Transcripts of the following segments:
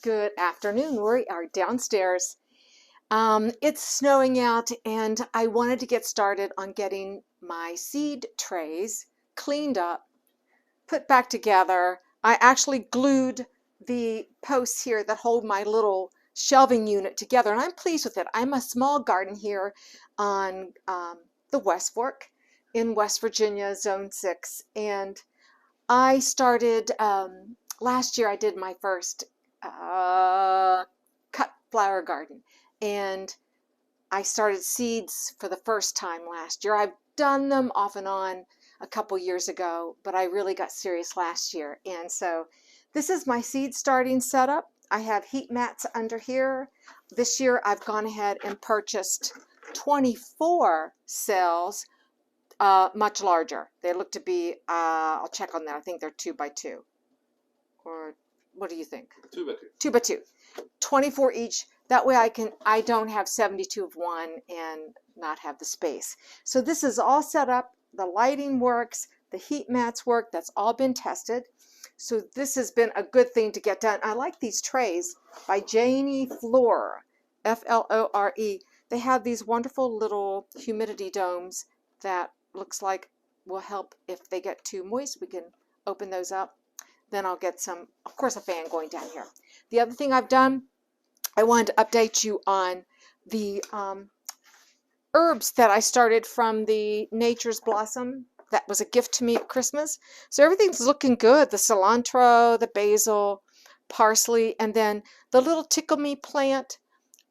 Good afternoon. We are downstairs. It's snowing out and I wanted to get started on getting my seed trays cleaned up, put back together. I actually glued the posts here that hold my little shelving unit together, and I'm pleased with it. I'm a small garden here on the West Fork in West Virginia, Zone 6, and I started last year. I did my first cut flower garden, and I started seeds for the first time last year. I've done them off and on a couple years ago, but I really got serious last year. And so this is my seed starting setup. I have heat mats under here. This year I've gone ahead and purchased 24 cells, much larger. They look to be, I'll check on that. I think they're 2 by 2. Or what do you think? 2 by 2. 2 by 2. 24 each. That way I don't have 72 of one and not have the space. So this is all set up. The lighting works. The heat mats work. That's all been tested. So this has been a good thing to get done. I like these trays by Janie Flore, F-L-O-R-E. They have these wonderful little humidity domes that looks like will help if they get too moist. We can open those up. Then I'll get some, of course, a fan going down here. The other thing I've done, I wanted to update you on the herbs that I started from the Nature's Blossom. That was a gift to me at Christmas. So everything's looking good. The cilantro, the basil, parsley, and then the little tickle me plant.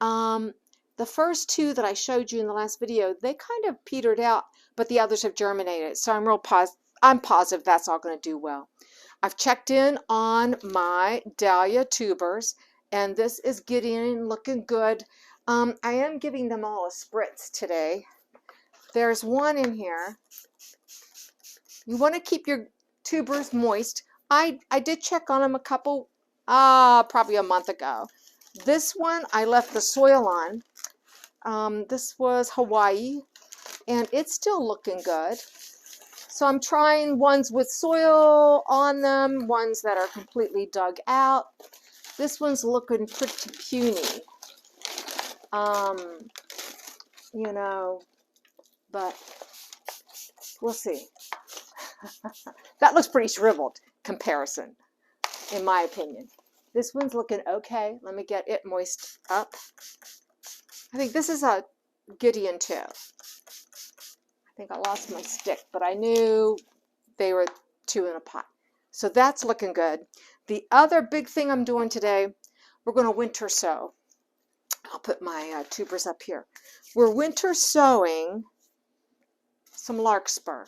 The first two that I showed you in the last video, they kind of petered out, but the others have germinated. So I'm positive that's all going to do well. I've checked in on my dahlia tubers, and this is getting looking good. I am giving them all a spritz today. There's one in here. You want to keep your tubers moist. I did check on them a couple, probably a month ago. This one I left the soil on. This was Hawaii, and it's still looking good. So I'm trying ones with soil on them, ones that are completely dug out. This one's looking pretty puny, you know, but we'll see. That looks pretty shriveled comparison, in my opinion. This one's looking okay. Let me get it moist up. I think this is a Gideon too. I think I lost my stick, but I knew they were 2 in a pot. So that's looking good. The other big thing I'm doing today, we're going to winter sow. I'll put my tubers up here. We're winter sowing some larkspur.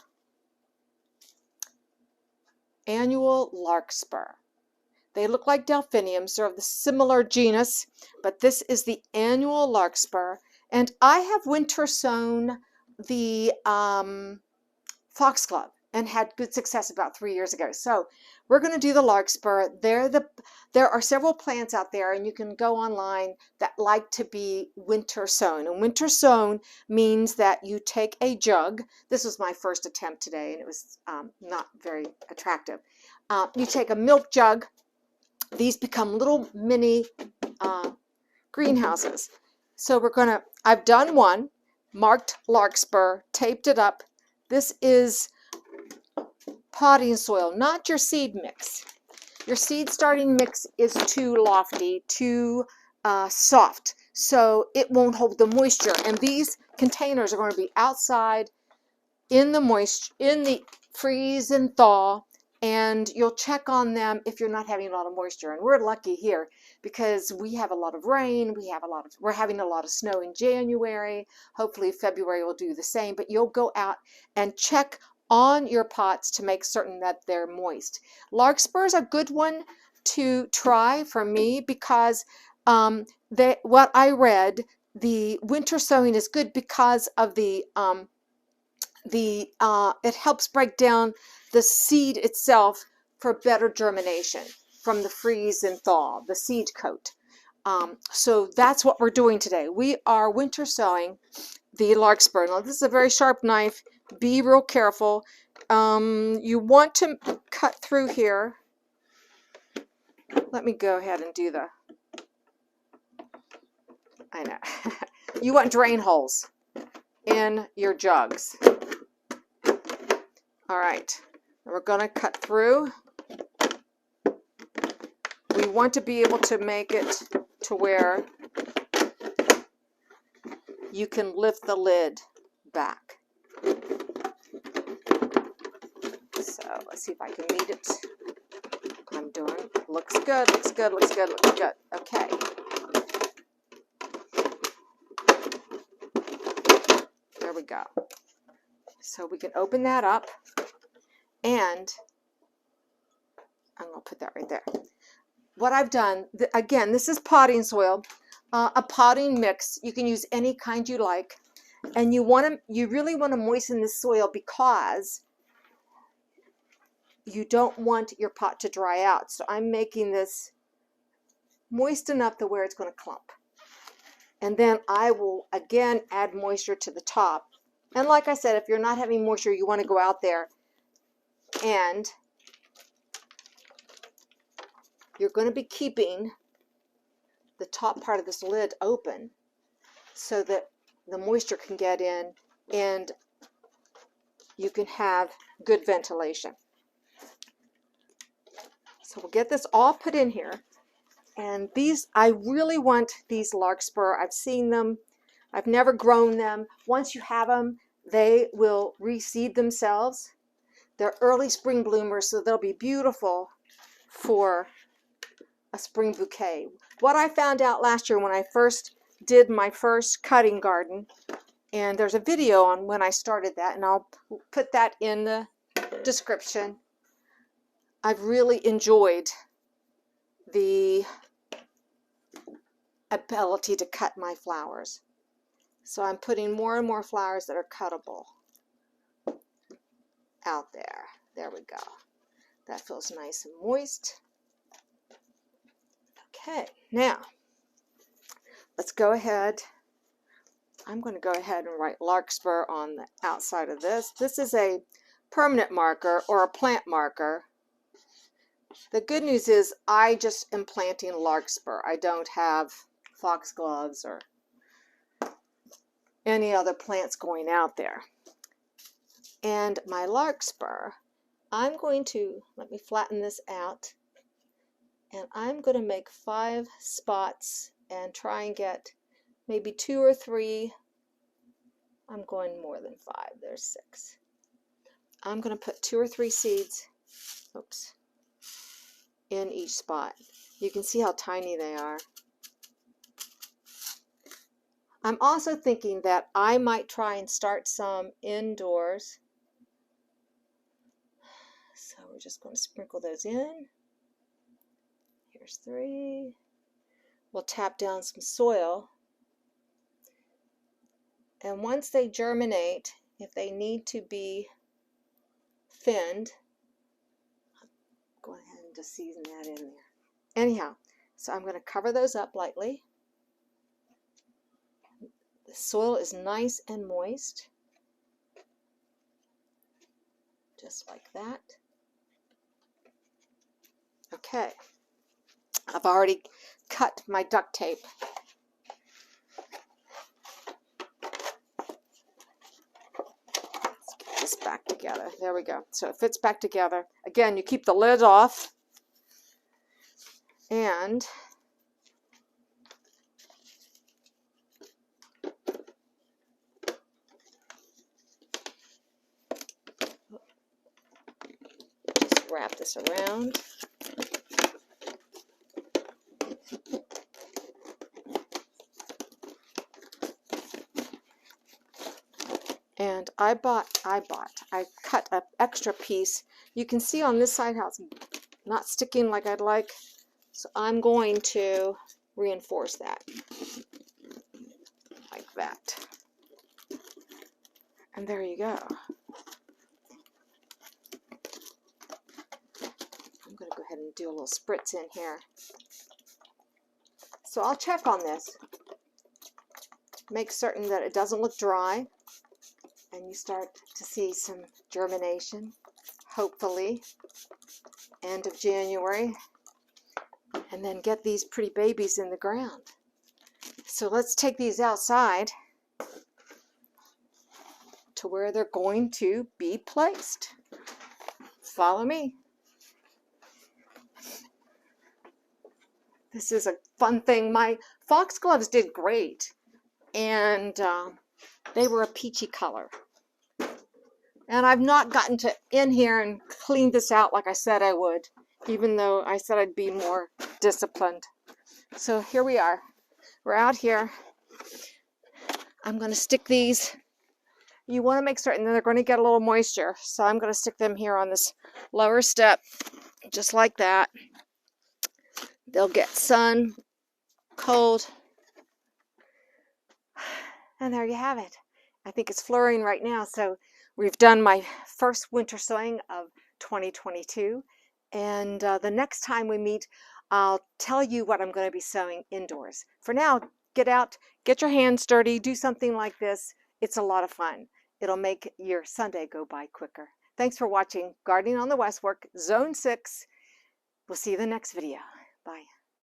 Annual larkspur. They look like delphiniums. They're of the similar genus, but this is the annual larkspur. And I have winter sown the foxglove and had good success about 3 years ago. So we're going to do the larkspur. There are several plants out there, and you can go online that like to be winter sown. And winter sown means that you take a jug. This was my first attempt today, and it was not very attractive. You take a milk jug. These become little mini greenhouses. So I've done one, marked larkspur, taped it up. This is potting soil, not your seed mix. Your seed starting mix is too lofty, too soft, so it won't hold the moisture. And these containers are going to be outside in the moisture, in the freeze and thaw, and you'll check on them if you're not having a lot of moisture. And we're lucky here because we have a lot of rain. We're having a lot of snow in January. Hopefully February will do the same, but you'll go out and check on your pots to make certain that they're moist. Larkspur is a good one to try for me because what I read, the winter sowing is good because of it helps break down the seed itself for better germination from the freeze and thaw, the seed coat. So that's what we're doing today. We are winter sowing the larkspur. Now this is a very sharp knife. Be real careful. You want to cut through here. Let me go ahead and do the I know. You want drain holes in your jugs. All right, we're going to cut through. We want to be able to make it to where you can lift the lid back. So let's see if I can meet it. I'm doing, looks good, looks good, looks good, looks good. Okay. There we go. So we can open that up, and I'm going to put that right there. What I've done, again, this is potting soil, a potting mix. You can use any kind you like, and you really want to moisten this soil because you don't want your pot to dry out. So I'm making this moist enough to where it's going to clump. And then I will again add moisture to the top. And like I said, if you're not having moisture, you want to go out there and you're going to be keeping the top part of this lid open so that the moisture can get in and you can have good ventilation. So we'll get this all put in here. And these, I really want these larkspur. I've seen them. I've never grown them. Once you have them, they will reseed themselves. They're early spring bloomers, so they'll be beautiful for a spring bouquet. What I found out last year when I first did my first cutting garden, and there's a video on when I started that, and I'll put that in the description. I've really enjoyed the ability to cut my flowers. So I'm putting more and more flowers that are cuttable out there. There we go. That feels nice and moist. Okay, now let's go ahead. I'm going to go ahead and write larkspur on the outside of this. This is a permanent marker or a plant marker. The good news is I just am planting larkspur. I don't have foxgloves or any other plants going out there. And my larkspur, I'm going to, let me flatten this out, and I'm going to make 5 spots and try and get maybe 2 or 3. I'm going more than 5. There's 6. I'm going to put 2 or 3 seeds, oops, in each spot. You can see how tiny they are. I'm also thinking that I might try and start some indoors. So we're just going to sprinkle those in. Here's 3. We'll tap down some soil. And once they germinate, if they need to be thinned, I'll go ahead and just season that in there. Anyhow, so I'm going to cover those up lightly. The soil is nice and moist, just like that. Okay, I've already cut my duct tape. Let's get this back together. There we go. So it fits back together. Again, you keep the lid off, and just wrap this around. And I cut an extra piece. You can see on this side how it's not sticking like I'd like. So I'm going to reinforce that like that. And there you go. I'm going to go ahead and do a little spritz in here. So I'll check on this. Make certain that it doesn't look dry. And you start to see some germination, hopefully, end of January. And then get these pretty babies in the ground. So let's take these outside to where they're going to be placed. Follow me. This is a fun thing. My foxgloves did great, and they were a peachy color. And I've not gotten to in here and cleaned this out like I said I would, even though I said I'd be more disciplined. So here we are. We're out here. I'm going to stick these. You want to make certain that they're going to get a little moisture. So I'm going to stick them here on this lower step, just like that. They'll get sun, cold, and there you have it. I think it's flowering right now. So we've done my first winter sowing of 2022. And the next time we meet, I'll tell you what I'm going to be sowing indoors. For now, get out, get your hands dirty, do something like this. It's a lot of fun. It'll make your Sunday go by quicker. Thanks for watching Gardening on the West Fork, Zone 6. We'll see you in the next video. Bye.